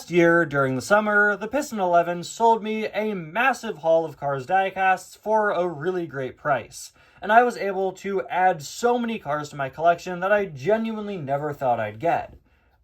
Last year, during the summer, the Piston 11 sold me a massive haul of Cars diecasts for a really great price. And I was able to add so many cars to my collection that I genuinely never thought I'd get.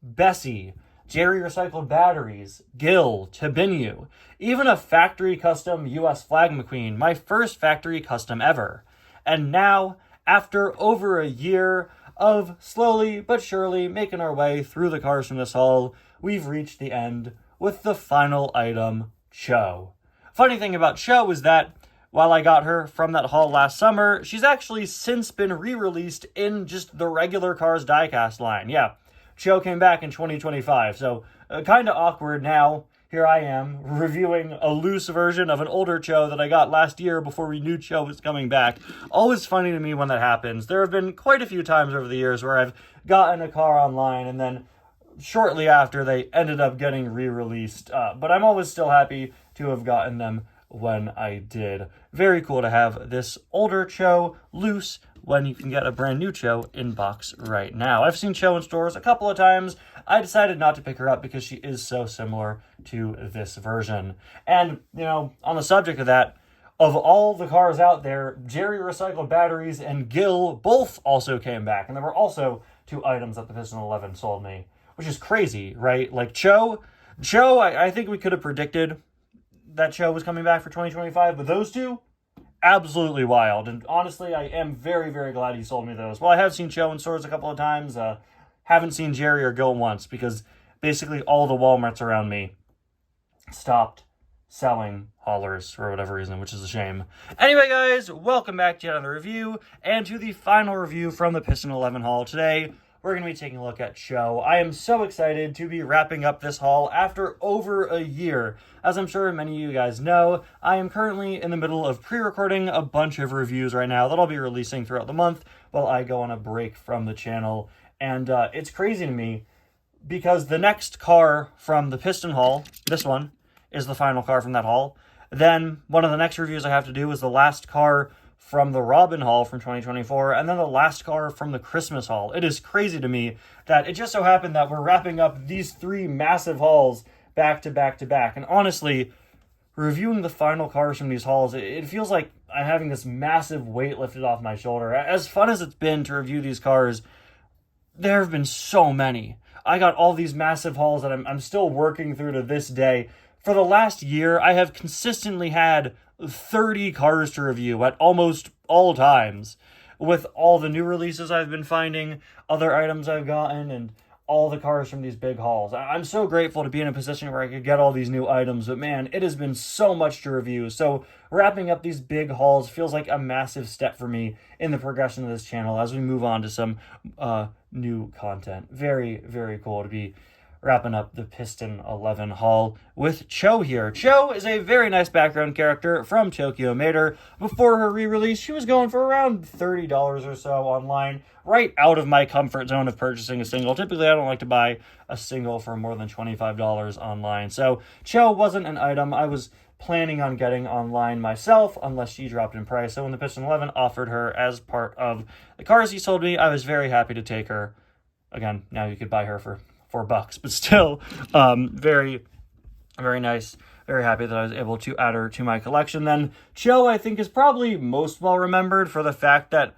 Bessie, Jerry Recycled Batteries, Gil, Tabinu, even a factory custom US Flag McQueen, my first factory custom ever. And now, after over a year of slowly but surely making our way through the cars from this haul, we've reached the end with the final item, Cho. Funny thing about Cho is that while I got her from that haul last summer, she's actually since been re-released in just the regular Cars diecast line. Yeah, Cho came back in 2025, so kind of awkward now. Here I am, reviewing a loose version of an older Cho that I got last year before we knew Cho was coming back. Always funny to me when that happens. There have been quite a few times over the years where I've gotten a car online and then shortly after they ended up getting re-released. But I'm always still happy to have gotten them when I did. Very cool to have this older Cho loose when you can get a brand new Cho in box right now. I've seen Cho in stores a couple of times. I decided not to pick her up because she is so similar to this version. And, you know, on the subject of that, of all the cars out there, Jerry Recycled Batteries and Gil both also came back. And there were also 2 items that the Piston 11 sold me, which is crazy, right? Like Cho, I think we could have predicted that Cho was coming back for 2025, but those 2, absolutely wild. And honestly, I am very, very glad he sold me those. Well, I have seen Cho in stores a couple of times. Haven't seen Jerry or Gil once because basically all the Walmarts around me stopped selling haulers for whatever reason, which is a shame. Anyway, guys, welcome back to another review and to the final review from the Piston 11 haul. Today, we're going to be taking a look at Cho. I am so excited to be wrapping up this haul after over a year. As I'm sure many of you guys know, I am currently in the middle of pre-recording a bunch of reviews right now that I'll be releasing throughout the month while I go on a break from the channel. And it's crazy to me because the next car from the Piston haul, this one, is the final car from that haul. Then one of the next reviews I have to do is the last car from the Robin haul from 2024, and then the last car from the Christmas haul. It is crazy to me that it just so happened that we're wrapping up these 3 massive hauls back to back to back. And honestly, reviewing the final cars from these hauls, it feels like I'm having this massive weight lifted off my shoulder. As fun as it's been to review these cars, there have been so many. I got all these massive hauls that I'm still working through to this day. For the last year, I have consistently had 30 cars to review at almost all times, with all the new releases I've been finding, other items I've gotten, and all the cars from these big hauls. I'm so grateful to be in a position where I could get all these new items, but man, it has been so much to review. So wrapping up these big hauls feels like a massive step for me in the progression of this channel as we move on to some new content. Very, very cool to be wrapping up the Piston 11 haul with Cho here. Cho is a very nice background character from Tokyo Mater. Before her re-release, she was going for around $30 or so online, right out of my comfort zone of purchasing a single. Typically, I don't like to buy a single for more than $25 online. So Cho wasn't an item I was planning on getting online myself unless she dropped in price. So when the Piston 11 offered her as part of the cars he sold me, I was very happy to take her. Again, now you could buy her for $4, but still, very, very nice. Very happy that I was able to add her to my collection. Then Cho, I think, is probably most well remembered for the fact that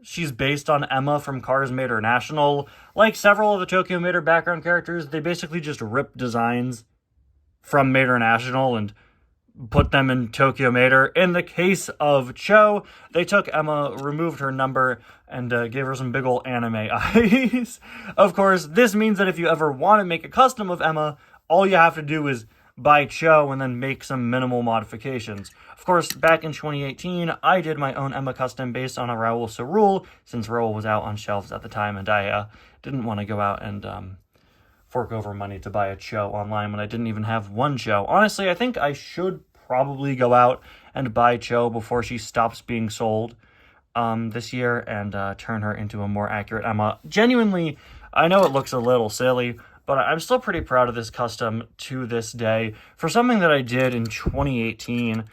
she's based on Emma from Cars Mater National. Like several of the Tokyo Mater background characters, they basically just ripped designs from Mater National and put them in Tokyo Mater. In the case of Cho, they took Emma, removed her number, and gave her some big ol' anime eyes. Of course, this means that if you ever want to make a custom of Emma, all you have to do is buy Cho and then make some minimal modifications. Of course, back in 2018, I did my own Emma custom based on a Raul Cerul, since Raul was out on shelves at the time, and I didn't want to go out and fork over money to buy a Cho online when I didn't even have one Cho. Honestly, I think I should probably go out and buy Cho before she stops being sold this year and turn her into a more accurate Emma. Genuinely, I know it looks a little silly, but I'm still pretty proud of this custom to this day. For something that I did in 2018,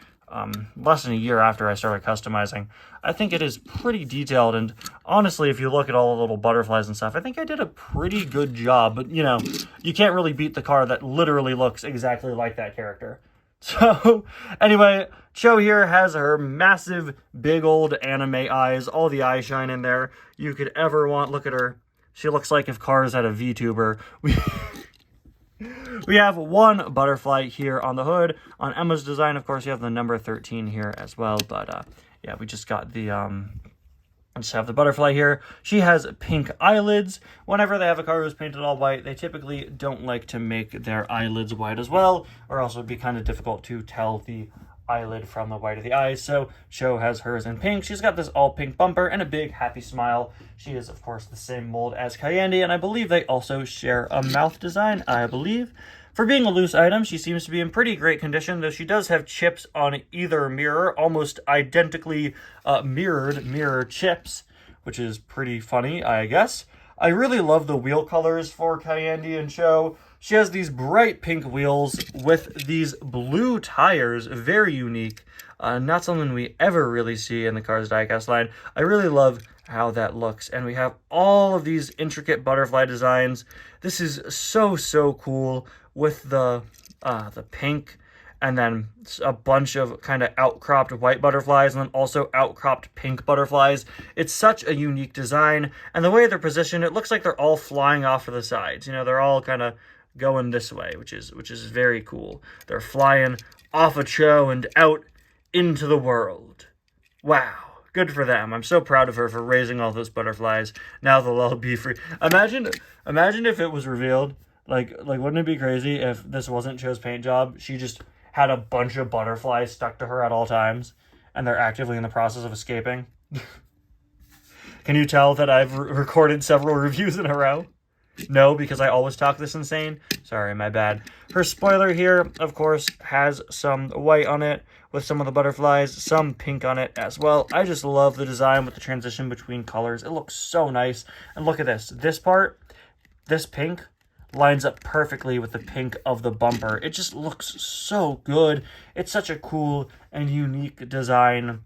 less than a year after I started customizing. I think it is pretty detailed, and honestly, if you look at all the little butterflies and stuff, I think I did a pretty good job. But, you know, you can't really beat the car that literally looks exactly like that character. So, anyway, Cho here has her massive, big old anime eyes, all the eye shine in there you could ever want. Look at her. She looks like if Cars had a VTuber. We have one butterfly here on the hood. On Emma's design, of course, you have the number 13 here as well. But, yeah, we just got the, let's have the butterfly here. She has pink eyelids. Whenever they have a car who's painted all white, they typically don't like to make their eyelids white as well, or else it would be kind of difficult to tell the eyelid from the white of the eyes. So Cho has hers in pink. She's got this all pink bumper and a big happy smile. She is, of course, the same mold as Kyandi, and I believe they also share a mouth design, I believe. For being a loose item, she seems to be in pretty great condition, though she does have chips on either mirror, almost identically mirrored mirror chips, which is pretty funny, I guess. I really love the wheel colors for Kyandi and Cho. She has these bright pink wheels with these blue tires, very unique. Not something we ever really see in the Cars diecast line. I really love how that looks. And we have all of these intricate butterfly designs. This is so, so cool with the pink and then a bunch of kind of outcropped white butterflies and then also outcropped pink butterflies. It's such a unique design. And the way they're positioned, it looks like they're all flying off to the sides. You know, they're all kind of going this way, which is very cool. They're flying off of Cho and out into the world. Wow. Good for them. I'm so proud of her for raising all those butterflies. Now they'll all be free. Imagine if it was revealed. Like, wouldn't it be crazy if this wasn't Cho's paint job? She just had a bunch of butterflies stuck to her at all times, and they're actively in the process of escaping. Can you tell that I've recorded several reviews in a row? No, because I always talk this insane. Sorry, my bad. Her spoiler here, of course, has some white on it with some of the butterflies, some pink on it as well. I just love the design with the transition between colors. It looks so nice. And look at this. This part, this pink, lines up perfectly with the pink of the bumper. It just looks so good. It's such a cool and unique design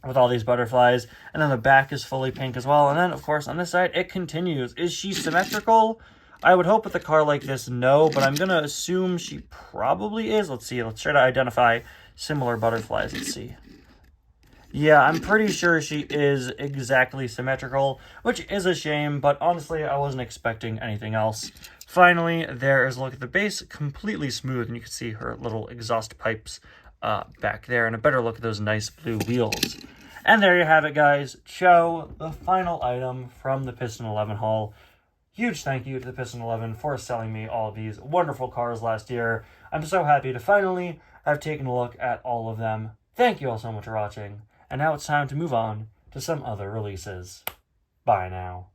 with all these butterflies. And then the back is fully pink as well. And then, of course, on this side, it continues. Is she symmetrical? I would hope with a car like this, no, but I'm going to assume she probably is. Let's see. Let's try to identify similar butterflies. Let's see. Yeah, I'm pretty sure she is exactly symmetrical, which is a shame, but honestly, I wasn't expecting anything else. Finally, there is a look at the base, completely smooth, and you can see her little exhaust pipes back there, and a better look at those nice blue wheels. And there you have it, guys. Cho, the final item from the Piston 11 haul. Huge thank you to the Piston 11 for selling me all these wonderful cars last year. I'm so happy to finally have taken a look at all of them. Thank you all so much for watching. And now it's time to move on to some other releases. Bye now.